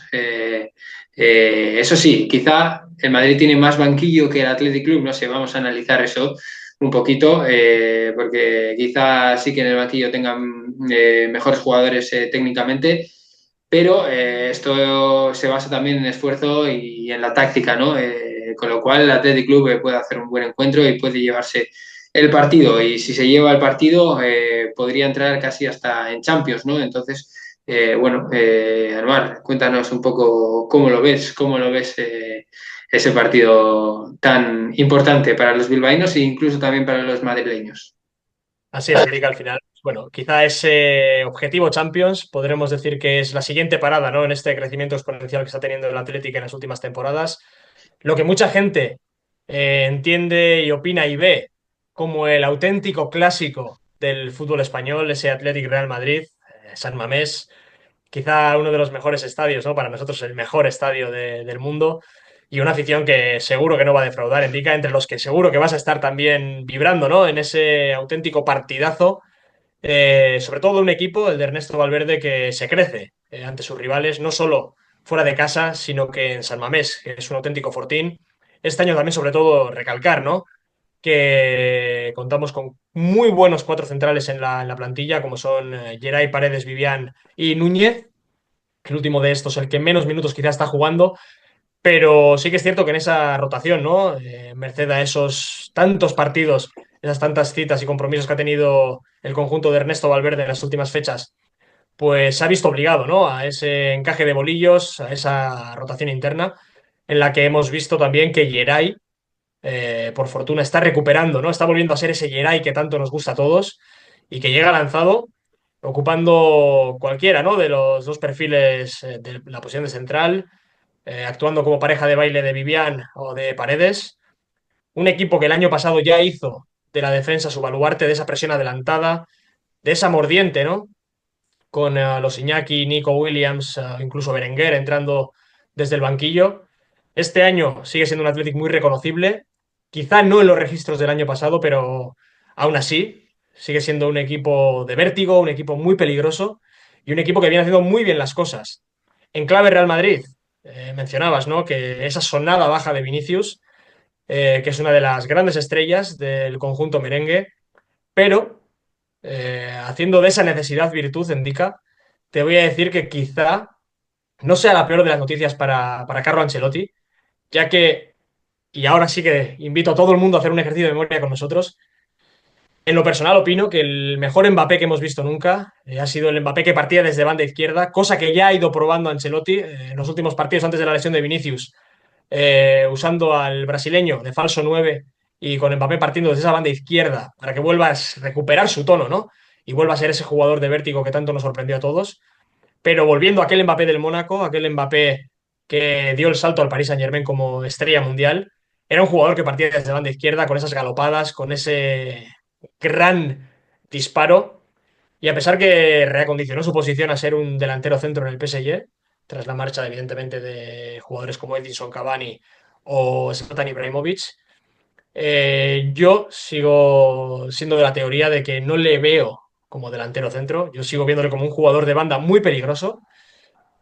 Eso sí, quizá el Madrid tiene más banquillo que el Athletic Club, no sé, vamos a analizar eso un poquito, porque quizá sí que en el banquillo tengan mejores jugadores técnicamente, pero esto se basa también en esfuerzo y en la táctica, ¿no? Con lo cual el Athletic Club puede hacer un buen encuentro y puede llevarse el partido, y si se lleva el partido podría entrar casi hasta en Champions, ¿no? Entonces, bueno, Anuar, cuéntanos un poco cómo lo ves ese partido tan importante para los bilbaínos e incluso también para los madrileños. Así es, indica al final. Bueno, quizá ese objetivo Champions podremos decir que es la siguiente parada, ¿no? En este crecimiento exponencial que está teniendo el Atlético en las últimas temporadas. Lo que mucha gente entiende y opina y ve como el auténtico clásico del fútbol español, ese Athletic Real Madrid, San Mamés, quizá uno de los mejores estadios, ¿no? Para nosotros el mejor estadio del mundo y una afición que seguro que no va a defraudar, indica entre los que seguro que vas a estar también vibrando, ¿no? En ese auténtico partidazo, sobre todo un equipo, el de Ernesto Valverde, que se crece ante sus rivales, no solo fuera de casa, sino que en San Mamés, que es un auténtico fortín. Este año también, sobre todo, recalcar, ¿no? Que contamos con muy buenos cuatro centrales en la plantilla, como son Geray, Paredes, Vivian y Núñez. El último de estos, el que menos minutos quizás está jugando, pero sí que es cierto que en esa rotación, ¿no? Merced a esos tantos partidos, esas tantas citas y compromisos que ha tenido el conjunto de Ernesto Valverde en las últimas fechas, pues se ha visto obligado, ¿no? A ese encaje de bolillos, a esa rotación interna, en la que hemos visto también que Geray, por fortuna, está recuperando, ¿no? Está volviendo a ser ese Geray que tanto nos gusta a todos y que llega lanzado ocupando cualquiera, ¿no? De los dos perfiles de la posición de central, actuando como pareja de baile de Vivian o de Paredes. Un equipo que el año pasado ya hizo de la defensa su baluarte, de esa presión adelantada, de esa mordiente, ¿no? Con los Iñaki, Nico Williams, incluso Berenguer entrando desde el banquillo. Este año sigue siendo un Athletic muy reconocible, quizá no en los registros del año pasado, pero aún así sigue siendo un equipo de vértigo, un equipo muy peligroso y un equipo que viene haciendo muy bien las cosas. En clave Real Madrid, mencionabas, ¿no? Que esa sonada baja de Vinicius, que es una de las grandes estrellas del conjunto merengue, pero haciendo de esa necesidad virtud, indica, te voy a decir que quizá no sea la peor de las noticias para Carlo Ancelotti, ya que, y ahora sí que invito a todo el mundo a hacer un ejercicio de memoria con nosotros, en lo personal opino que el mejor Mbappé que hemos visto nunca ha sido el Mbappé que partía desde banda izquierda, cosa que ya ha ido probando Ancelotti en los últimos partidos antes de la lesión de Vinicius, usando al brasileño de falso 9 y con Mbappé partiendo desde esa banda izquierda para que vuelva a recuperar su tono, ¿no? Y vuelva a ser ese jugador de vértigo que tanto nos sorprendió a todos. Pero volviendo a aquel Mbappé del Mónaco, aquel Mbappé que dio el salto al Paris Saint-Germain como estrella mundial, era un jugador que partía desde banda izquierda con esas galopadas, con ese gran disparo. Y a pesar que reacondicionó su posición a ser un delantero centro en el PSG, tras la marcha, evidentemente, de jugadores como Edinson Cavani o Zlatan Ibrahimovic, yo sigo siendo de la teoría de que no le veo como delantero centro. Yo sigo viéndole como un jugador de banda muy peligroso.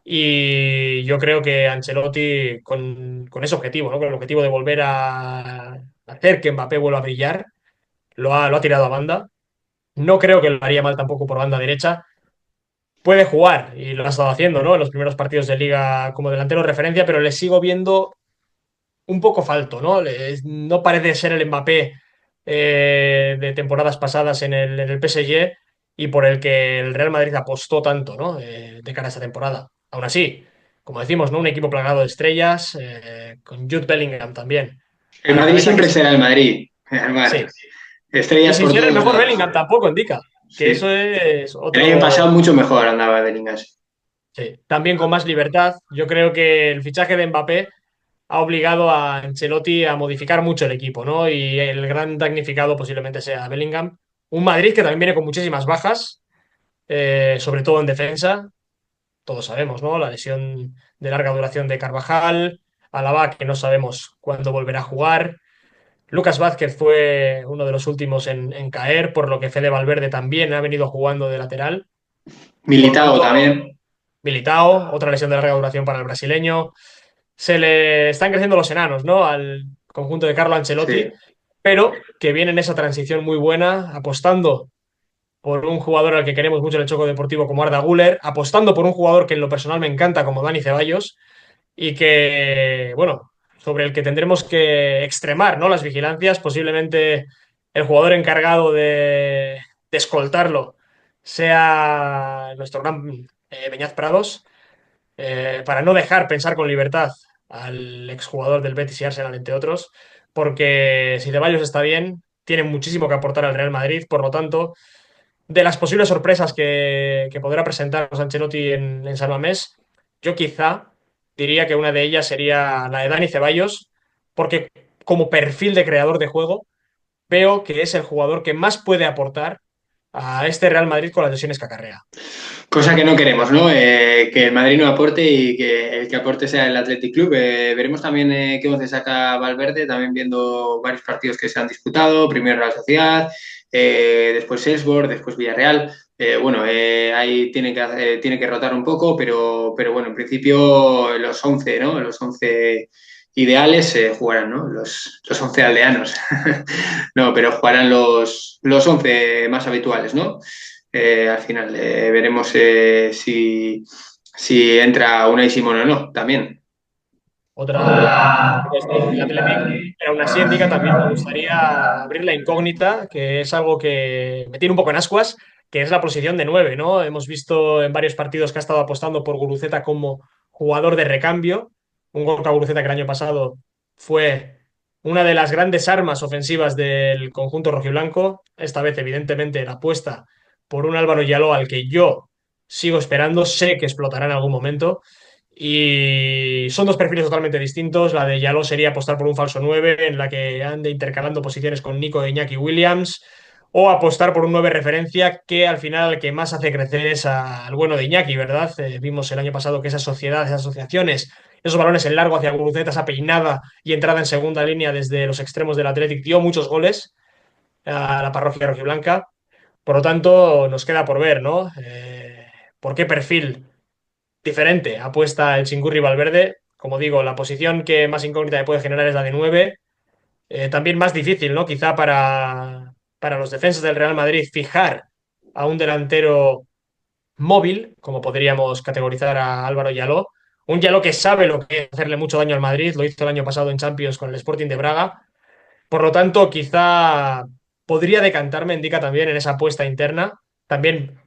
Y yo creo que Ancelotti, con ese objetivo, ¿no? Con el objetivo de volver a hacer que Mbappé vuelva a brillar, lo ha tirado a banda. No creo que lo haría mal tampoco por banda derecha. Puede jugar y lo ha estado haciendo, ¿no? En los primeros partidos de liga como delantero de referencia, pero le sigo viendo un poco falto, ¿no? No parece ser el Mbappé de temporadas pasadas en el PSG y por el que el Real Madrid apostó tanto, ¿no? De cara a esta temporada. Aún así, como decimos, ¿no? Un equipo plagado de estrellas, con Jude Bellingham también. El A la Madrid cabeza que siempre será el Madrid, Alvar. sí. Y Estrellas sin por ser el todos mejor lados. Bellingham tampoco indica. que Sí. eso es El año otro. pasado mucho mejor andaba Bellingham. Sí, también con más libertad. Yo creo que el fichaje de Mbappé ha obligado a Ancelotti a modificar mucho el equipo, ¿no? Y el gran damnificado posiblemente sea Bellingham. Un Madrid que también viene con muchísimas bajas, sobre todo en defensa. Todos sabemos, ¿no? La lesión de larga duración de Carvajal, Alaba, que no sabemos cuándo volverá a jugar. Lucas Vázquez fue uno de los últimos en caer, por lo que Fede Valverde también ha venido jugando de lateral. Por lo Militao tanto, también. Militao, otra lesión de larga duración para el brasileño. Se le están creciendo los enanos, ¿no? Al conjunto de Carlo Ancelotti, Sí. pero que viene en esa transición muy buena, apostando por un jugador al que queremos mucho en el Choco Deportivo como Arda Güler, apostando por un jugador que en lo personal me encanta como Dani Ceballos y que, bueno, sobre el que tendremos que extremar, ¿no? Las vigilancias, posiblemente el jugador encargado de escoltarlo sea nuestro gran Beñat Prados, para no dejar pensar con libertad al exjugador del Betis y Arsenal, entre otros, porque si Ceballos está bien, tiene muchísimo que aportar al Real Madrid, por lo tanto, de las posibles sorpresas que podrá presentarnos Ancelotti en San Mamés, yo quizá diría que una de ellas sería la de Dani Ceballos, porque como perfil de creador de juego, veo que es el jugador que más puede aportar a este Real Madrid con las lesiones que acarrea. Cosa que no queremos, ¿no? Que el Madrid no aporte y que el que aporte sea el Athletic Club. Veremos también qué once saca Valverde, también viendo varios partidos que se han disputado. Primero Real Sociedad, después Elfsborg, después Villarreal. Bueno, ahí tiene que rotar un poco, pero bueno, en principio los 11, ¿no? Los 11 ideales jugarán, ¿no? Los 11 aldeanos. No, pero jugarán los 11 más habituales, ¿no? Al final veremos si entra Unai Simón o no, también. Otra cuestión del Athletic, pero aún así, Indica, también me gustaría abrir la incógnita, que es algo que me tiene un poco en ascuas, que es la posición de 9, ¿no? Hemos visto en varios partidos que ha estado apostando por Guruceta como jugador de recambio, un Gorka Guruceta que el año pasado fue una de las grandes armas ofensivas del conjunto rojiblanco. Esta vez, evidentemente, la apuesta por un Álvaro Yaló al que yo sigo esperando, sé que explotará en algún momento. Y son dos perfiles totalmente distintos. La de Yaló sería apostar por un falso 9 en la que ande intercalando posiciones con Nico de Iñaki Williams, o apostar por un 9 referencia que al final el que más hace crecer es al bueno de Iñaki, ¿verdad? Vimos el año pasado que esa sociedad, esas asociaciones, esos balones en largo hacia Guruceta, esa peinada y entrada en segunda línea desde los extremos del Athletic dio muchos goles a la parroquia rojiblanca. Por lo tanto, nos queda por ver, ¿no? ¿Por qué perfil diferente apuesta el Chingurri Valverde? Como digo, la posición que más incógnita me puede generar es la de 9. También más difícil, ¿no? Quizá para los defensas del Real Madrid fijar a un delantero móvil, como podríamos categorizar a Álvaro Yaló. Un Yaló que sabe lo que es hacerle mucho daño al Madrid, lo hizo el año pasado en Champions con el Sporting de Braga. Por lo tanto, quizá podría decantarme, indica también en esa apuesta interna. También,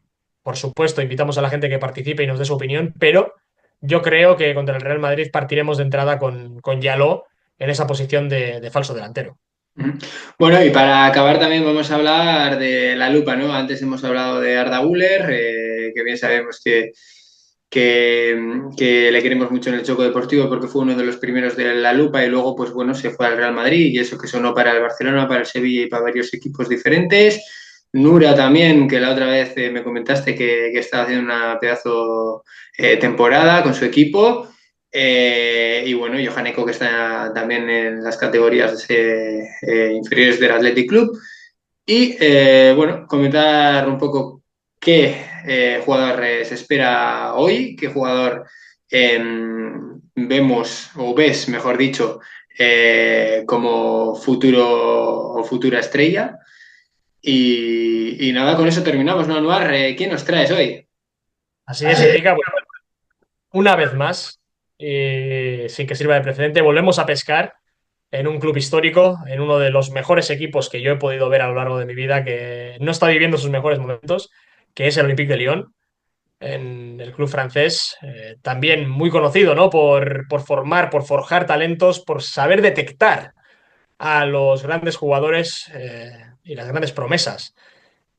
por supuesto, invitamos a la gente que participe y nos dé su opinión, pero yo creo que contra el Real Madrid partiremos de entrada con Yaló en esa posición de falso delantero. Bueno, y para acabar también vamos a hablar de la lupa, ¿no? Antes hemos hablado de Arda Güler, que bien sabemos que le queremos mucho en el Choco Deportivo porque fue uno de los primeros de la lupa y luego, pues bueno, se fue al Real Madrid y eso que sonó para el Barcelona, para el Sevilla y para varios equipos diferentes. Nura también, que la otra vez me comentaste que estaba haciendo una pedazo temporada con su equipo. Y bueno, Johan Eco, que está también en las categorías inferiores del Athletic Club. Y bueno, comentar un poco qué jugador se espera hoy, qué jugador vemos, o ves, mejor dicho, como futuro o futura estrella. Y nada, con eso terminamos, ¿no, Anuar? ¿Quién nos traes hoy? Así es, indica, bueno, una vez más, sin que sirva de precedente, volvemos a pescar en un club histórico, en uno de los mejores equipos que yo he podido ver a lo largo de mi vida, que no está viviendo sus mejores momentos, que es el Olympique de Lyon, en el club francés, también muy conocido, ¿no? Por formar, por forjar talentos, por saber detectar a los grandes jugadores y las grandes promesas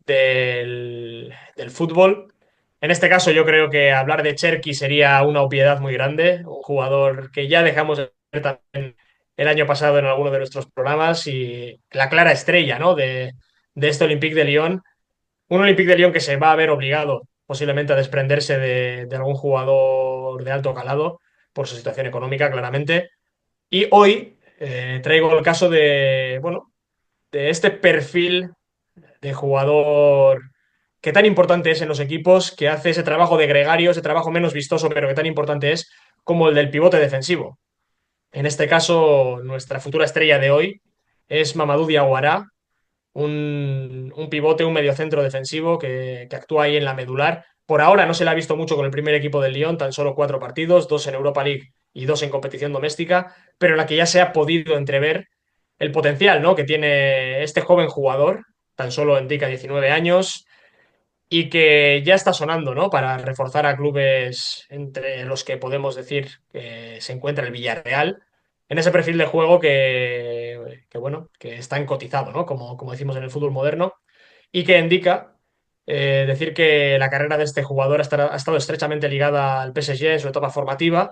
del fútbol. En este caso, yo creo que hablar de Cherki sería una obviedad muy grande, un jugador que ya dejamos de ver también el año pasado en alguno de nuestros programas y la clara estrella, ¿no? de este Olympique de Lyon. Un Olympique de Lyon que se va a ver obligado posiblemente a desprenderse de algún jugador de alto calado por su situación económica, claramente. Y hoy traigo el caso de, bueno, de este perfil de jugador que tan importante es en los equipos, que hace ese trabajo de gregario, ese trabajo menos vistoso, pero que tan importante es como el del pivote defensivo. En este caso, nuestra futura estrella de hoy es Mamadou Diawara, un pivote, un mediocentro defensivo que actúa ahí en la medular. Por ahora no se le ha visto mucho con el primer equipo del Lyon, tan solo 4 partidos, 2 en Europa League y 2 en competición doméstica, pero en la que ya se ha podido entrever el potencial, ¿no? que tiene este joven jugador, tan solo indica 19 años, y que ya está sonando, ¿no? Para reforzar a clubes entre los que podemos decir que se encuentra el Villarreal, en ese perfil de juego bueno, que está encotizado, ¿no? Como decimos en el fútbol moderno, y que indica decir que la carrera de este jugador ha estado estrechamente ligada al PSG en su etapa formativa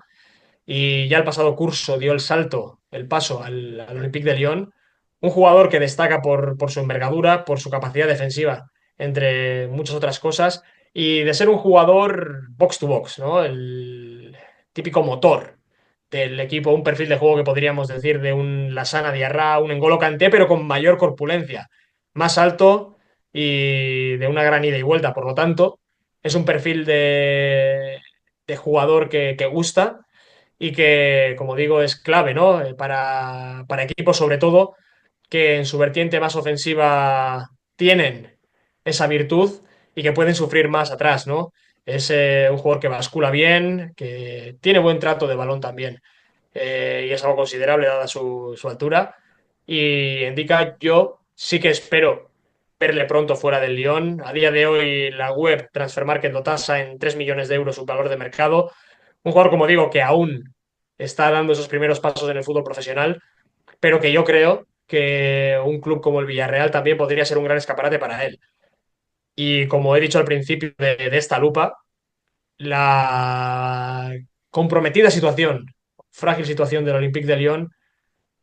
y ya el pasado curso dio el salto, el paso al Olympique de Lyon. Un jugador que destaca por su envergadura, por su capacidad defensiva, entre muchas otras cosas, y de ser un jugador box to box, ¿no? El típico motor del equipo, un perfil de juego que podríamos decir de un Lassana Diarra, un N'Golo Kanté, pero con mayor corpulencia, más alto y de una gran ida y vuelta. Por lo tanto, es un perfil de jugador que gusta y que, como digo, es clave, ¿no? Para equipos, sobre todo, que en su vertiente más ofensiva tienen esa virtud y que pueden sufrir más atrás, ¿no? Es un jugador que bascula bien, que tiene buen trato de balón también, y es algo considerable dada su altura. Y indica, yo sí que espero verle pronto fuera del Lyon. A día de hoy la web Transfermarkt lo tasa en 3 millones de euros su valor de mercado. Un jugador, como digo, que aún está dando esos primeros pasos en el fútbol profesional, pero que yo creo que un club como el Villarreal también podría ser un gran escaparate para él. Y como he dicho al principio de esta lupa, la comprometida situación, frágil situación del Olympique de Lyon,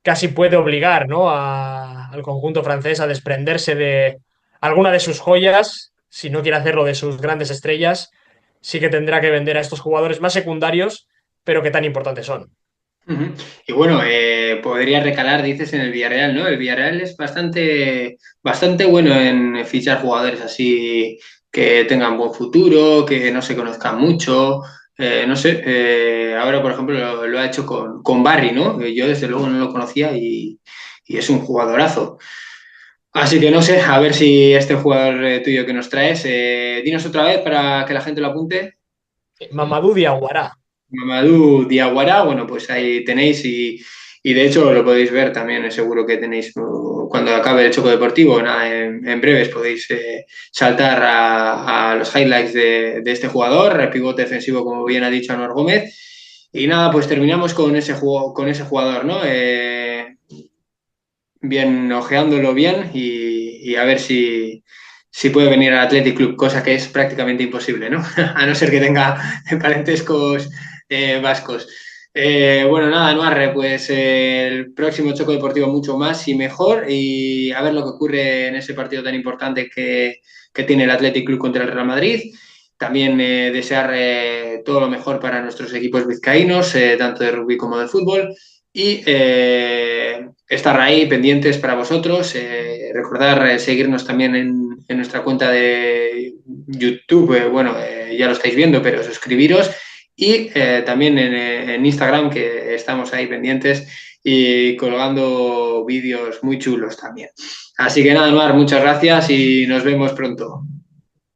casi puede obligar, ¿no? al conjunto francés a desprenderse de alguna de sus joyas, si no quiere hacerlo de sus grandes estrellas, sí que tendrá que vender a estos jugadores más secundarios, pero que tan importantes son. Ujú. Y bueno, podría recalar, dices, en el Villarreal, ¿no? El Villarreal es bastante bueno en fichar jugadores así que tengan buen futuro, que no se conozcan mucho. No sé, ahora por ejemplo lo ha hecho con Barry, ¿no? Yo desde luego no lo conocía y es un jugadorazo. Así que no sé, a ver si este jugador tuyo que nos traes, dinos otra vez para que la gente lo apunte. Mamadou Diawara. Mamadou Diawara, bueno, pues ahí tenéis y de hecho lo podéis ver también, seguro que tenéis cuando acabe el Choco Deportivo, nada, en breves podéis saltar a los highlights de este jugador, pivote defensivo, como bien ha dicho Anuar Gómez. Y nada, pues terminamos con ese jugador, ¿no? Bien, ojeándolo bien y a ver si puede venir al Athletic Club, cosa que es prácticamente imposible, ¿no? A no ser que tenga parentescos vascos. Bueno, nada, Noarre, pues el próximo choco deportivo mucho más y mejor y a ver lo que ocurre en ese partido tan importante que tiene el Athletic Club contra el Real Madrid. También desear todo lo mejor para nuestros equipos vizcaínos, tanto de rugby como de fútbol. Y estar ahí pendientes para vosotros. Recordar seguirnos también en nuestra cuenta de YouTube. Bueno, ya lo estáis viendo, pero suscribiros. Y también en Instagram, que estamos ahí pendientes y colgando vídeos muy chulos también. Así que nada, Mar, muchas gracias y nos vemos pronto.